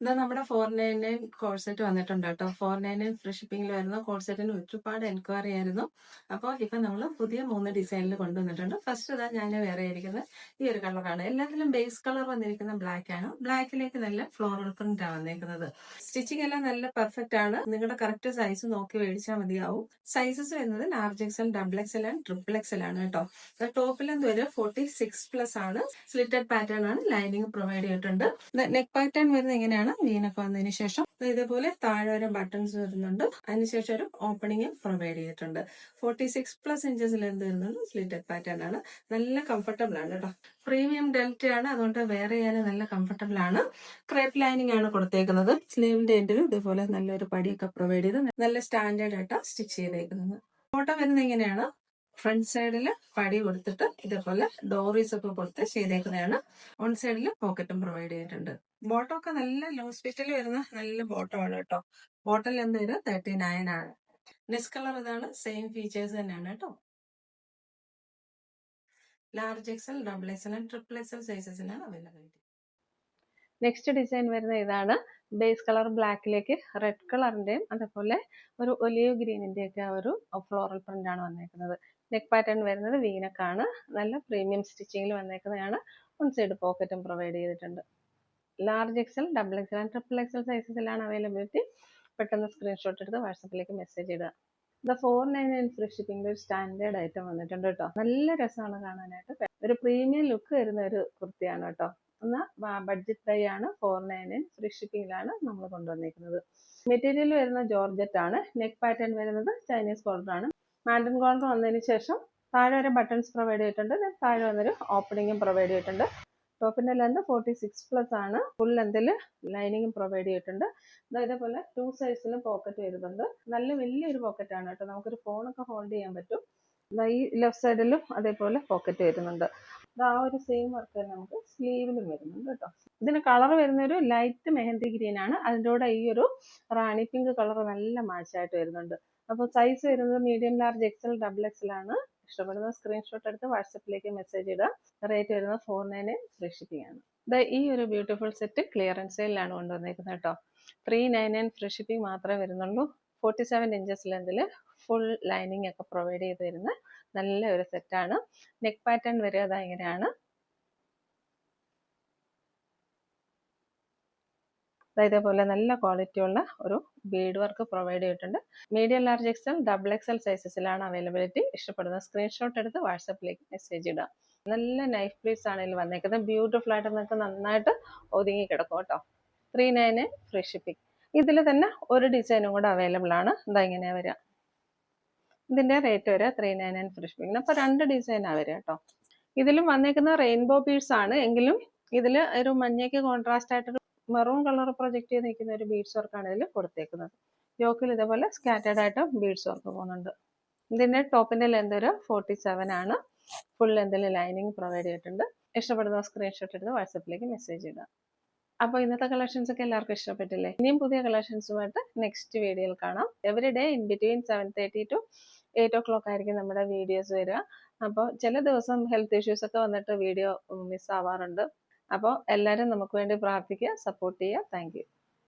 ഇതാ നമ്മുടെ 499 കോഴ്സെറ്റ് വന്നിട്ടുണ്ട് കേട്ടോ. 499 ഫ്രീ ഷിപ്പിംഗിൽ വരുന്ന കോഴ്സെറ്റിന് ഒരുപാട് എൻക്വയറി ആയിരുന്നു. അപ്പോൾ ഇപ്പം നമ്മൾ പുതിയ 3 ഡിസൈനിൽ കൊണ്ടുവന്നിട്ടുണ്ട്. ഫസ്റ്റ് ഇതാ ഞാൻ വേറെ ഇരിക്കുന്നത് ഈ ഒരു കളറാണ്. എല്ലാത്തിലും ബേസ് കളർ വന്നിരിക്കുന്ന ബ്ലാക്ക് ആണ്. ബ്ലാക്കിലേക്ക് നല്ല ഫ്ലോറൽ പ്രിന്റ് ആണ് വന്നിരിക്കുന്നത്. സ്റ്റിച്ചിങ് എല്ലാം നല്ല പെർഫെക്റ്റ് ആണ്. നിങ്ങളുടെ കറക്റ്റ് സൈസ് നോക്കി മേടിച്ചാൽ മതിയാവും. സൈസസ് വരുന്നത് large XL, double XL and triple Excel ആണ് കേട്ടോ. ടോപ്പിൽ എന്ത് വരും 46+ ആണ്. സ്ലിറ്റഡ് പാറ്റേൺ ആണ്. ലൈനിങ് പ്രൊവൈഡ് ചെയ്തിട്ടുണ്ട്. നെക്ക് പാറ്റേൺ വരുന്നത് ഇങ്ങനെയാണ്. വീനൊക്കെ വന്നതിന് ശേഷം ഇതേപോലെ താഴെ വരെ ബട്ടൺസ് വരുന്നുണ്ട്. അതിനുശേഷം ഒരു ഓപ്പണിംഗ് പ്രൊവൈഡ് ചെയ്തിട്ടുണ്ട്. 46+ ഇഞ്ചസിൽ എന്ത് വരുന്നുണ്ട് സ്ലിറ്റഡ് പാറ്റേൺ ആണ്. നല്ല കംഫർട്ടബിൾ ആണ് കേട്ടോ. പ്രീമിയം ഡെൽറ്റ ആണ്, അതുകൊണ്ട് വെയർ ചെയ്യാൻ നല്ല കംഫർട്ടബിൾ ആണ്. ക്രേപ്പ് ലൈനിങ് ആണ് കൊടുത്തേക്കുന്നത്. സ്ലീവിന്റെ എൻഡിലും ഇതുപോലെ നല്ലൊരു പടിയൊക്കെ പ്രൊവൈഡ് ചെയ്ത് നല്ല സ്റ്റാൻഡേർഡ് ആയിട്ട് സ്റ്റിച്ച് ചെയ്തേക്കുന്നത്. ഫോട്ടോ വരുന്നത് ഇങ്ങനെയാണ്. ഫ്രണ്ട് സൈഡിൽ പടി കൊടുത്തിട്ട് ഇതേപോലെ ഡോറീസ് ഒക്കെ കൊടുത്ത് ചെയ്തേക്കുന്നതാണ്. വൺ സൈഡിൽ പോക്കറ്റും പ്രൊവൈഡ് ചെയ്തിട്ടുണ്ട്. ബോട്ടം ഒക്കെ നല്ല ലൂസ് ഫിറ്റിൽ വരുന്ന നല്ല ബോട്ടം ആണ് കേട്ടോ. ബോട്ടം ലെന്ത് വരും 39 ആണ്. നെക്സ്റ്റ് കളർ ഇതാണ്. സെയിം ഫീച്ചേഴ്സ് തന്നെയാണ് കേട്ടോ. Large XL, double XL and triple XL സൈസസിനാണ് അവൈലബിലിറ്റി. നെക്സ്റ്റ് ഡിസൈൻ വരുന്ന ഇതാണ്. ബേസ് കളർ ബ്ലാക്കിലേക്ക് റെഡ് കളറിന്റെയും അതേപോലെ ഒരു ഒലിവ് ഗ്രീനിന്റെ ഒക്കെ ഒരു ഫ്ലോറൽ പ്രിന്റ് ആണ് വന്നേക്കുന്നത്. നെക്ക് പാറ്റേൺ വരുന്നത് വീനക്കാണ്. നല്ല പ്രീമിയം സ്റ്റിച്ചിങ്ങിൽ വന്നേക്കുന്നതാണ്. വൺ സൈഡ് പോക്കറ്റും പ്രൊവൈഡ് ചെയ്തിട്ടുണ്ട്. Large XL, double XL and triple XL സൈസസിലാണ് അവൈലബിലിറ്റി. പെട്ടെന്ന് സ്ക്രീൻഷോട്ട് എടുത്ത് വാട്സപ്പിലേക്ക് മെസ്സേജ് ഇടുക. ദ 499 ഫ്രീ ഷിപ്പിംഗിൽ ഒരു സ്റ്റാൻഡേർഡ് ഐറ്റം വന്നിട്ടുണ്ട് കേട്ടോ. നല്ല രസമാണ് കാണാനായിട്ട്. ഒരു പ്രീമിയം ലുക്ക് വരുന്ന ഒരു കുർത്തിയാണ് കേട്ടോ. ഒന്ന് ബഡ്ജറ്റ് പ്രൈ ആണ്. 499 ഫ്രീ ഷിപ്പിംഗിലാണ് നമ്മൾ കൊണ്ടുവന്നിരിക്കുന്നത്. മെറ്റീരിയൽ വരുന്ന ജോർജറ്റ് ആണ്. നെക്ക് പാറ്റേൺ വരുന്നത് ചൈനീസ് കോളർ ആണ്. മാൻഡൻ കോളർ വന്നതിന് ശേഷം താഴെ വരെ ബട്ടൺസ് പ്രൊവൈഡ് ചെയ്തിട്ടുണ്ട്. താഴെ വന്നൊരു ഓപ്പണിംഗും പ്രൊവൈഡ് ചെയ്തിട്ടുണ്ട്. ടോപ്പിന്റെ ലെന്ത് 46+ ആണ്. ഫുൾ ലെന്തിൽ ലൈനിങ്ങും പ്രൊവൈഡ് ചെയ്തിട്ടുണ്ട്. ഇതേപോലെ 2 സൈസിലും പോക്കറ്റ് വരുന്നുണ്ട്. നല്ല വലിയൊരു പോക്കറ്റ് ആണ് കേട്ടോ. നമുക്കൊരു ഫോണൊക്കെ ഹോൾഡ് ചെയ്യാൻ പറ്റും. ഈ ലെഫ്റ്റ് സൈഡിലും അതേപോലെ പോക്കറ്റ് വരുന്നുണ്ട്. ആ ഒരു സെയിം വർക്ക് തന്നെ നമുക്ക് സ്ലീവിലും വരുന്നുണ്ട് കേട്ടോ. ഇതിന് കളർ വരുന്ന ഒരു ലൈറ്റ് മെഹന്തി ഗ്രീൻ ആണ്. അതിൻ്റെ കൂടെ ഈ ഒരു റാണി പിങ്ക് കളർ നല്ല മാച്ചായിട്ട് വരുന്നുണ്ട്. അപ്പോൾ സൈസ് വരുന്നത് medium, large, XL, double XL ആണ്. ഇഷ്ടപ്പെടുന്ന സ്ക്രീൻഷോട്ട് എടുത്ത് വാട്സപ്പിലേക്ക് മെസ്സേജ് ഇടുക. റേറ്റ് വരുന്നത് 499 ഫ്രീ ഷിപ്പിംഗ് ആണ്. ഈ ഒരു ബ്യൂട്ടിഫുൾ സെറ്റ് ക്ലിയറൻസ് സെയിലാണ് കൊണ്ടുവന്നേക്കുന്നത് കേട്ടോ. 399 ഫ്രീ ഷിപ്പിംഗ് മാത്രമേ വരുന്നുള്ളൂ. 47 ഇഞ്ചസ് ലെന്തിൽ ഫുൾ ലൈനിങ് ഒക്കെ പ്രൊവൈഡ് ചെയ്ത് വരുന്ന നല്ല ഒരു സെറ്റാണ്. നെക്ക് പാറ്റേൺ വരിക അതാ ഇങ്ങനെയാണ്. ഇതേപോലെ നല്ല ക്വാളിറ്റി ഉള്ള ഒരു ബീഡ് വർക്ക് പ്രൊവൈഡ് ചെയ്തിട്ടുണ്ട്. Medium, large XL, double XL സൈസസിലാണ് അവൈലബിലിറ്റി. ഇഷ്ടപ്പെടുന്ന സ്ക്രീൻഷോട്ട് എടുത്ത് വാട്സപ്പിലേക്ക് മെസ്സേജ് ഇടുക. നല്ല നൈഫ് പ്ലീറ്റ്സ് ആണ് ഇതിൽ വന്നേക്കുന്നത്. ബ്യൂട്ടിഫുൾ ആയിട്ട് നിങ്ങൾക്ക് നന്നായിട്ട് ഒതുങ്ങി കിടക്കും കേട്ടോ. 399 ഫ്രീ ഷിപ്പിംഗ്. ഇതിൽ തന്നെ ഒരു ഡിസൈനും കൂടെ അവൈലബിൾ ആണ്. ഇങ്ങനെയാ വരിക. ഇതിന്റെ റേറ്റ് വരിക 399 ഫ്രീ ഷിപ്പിംഗ്. അപ്പോൾ 2 ഡിസൈനാണ് വരിക കേട്ടോ. ഇതിലും വന്നേക്കുന്ന റെയിൻബോ ബീഡ്സ് ആണ്. എങ്കിലും ഇതിൽ ഒരു മഞ്ഞയ്ക്ക് കോൺട്രാസ്റ്റ് ആയിട്ടൊരു മെറൂൺ കളർ പ്രൊജക്ട് ചെയ്ത് നിൽക്കുന്ന ഒരു ബീഡ്സ് വർക്കാണ് ഇതിൽ കൊടുത്തേക്കുന്നത്. യോക്കിൽ ഇതേപോലെ സ്കാറ്റേർഡ് ആയിട്ട് ബീഡ്സ് വർക്ക് പോകുന്നുണ്ട്. ഇതിന്റെ ടോപ്പിന്റെ ലെന്ത് ഒരു 47 ആണ്. ഫുൾ ലെന്തിൽ ലൈനിങ് പ്രൊവൈഡ് ചെയ്തിട്ടുണ്ട്. ഇഷ്ടപ്പെടുന്ന സ്ക്രീൻഷോട്ട് എടുത്ത് വാട്സപ്പിലേക്ക് മെസ്സേജ് ഇടുക. അപ്പോൾ ഇന്നത്തെ കളക്ഷൻസ് ഒക്കെ എല്ലാവർക്കും ഇഷ്ടപ്പെട്ടില്ലേ? ഇനിയും പുതിയ കളക്ഷൻസുമായിട്ട് നെക്സ്റ്റ് വീഡിയോയിൽ കാണാം. Every day in between 7:30 to 8 o'clock ആയിരിക്കും നമ്മുടെ വീഡിയോസ് വരിക. അപ്പോൾ ചില ദിവസം ഹെൽത്ത് ഇഷ്യൂസ് ഒക്കെ വന്നിട്ട് വീഡിയോ മിസ് ആവാറുണ്ട്. അപ്പോൾ എല്ലാവരും നമുക്ക് വേണ്ടി പ്രാർത്ഥിക്കുക, സപ്പോർട്ട് ചെയ്യുക. Thank you.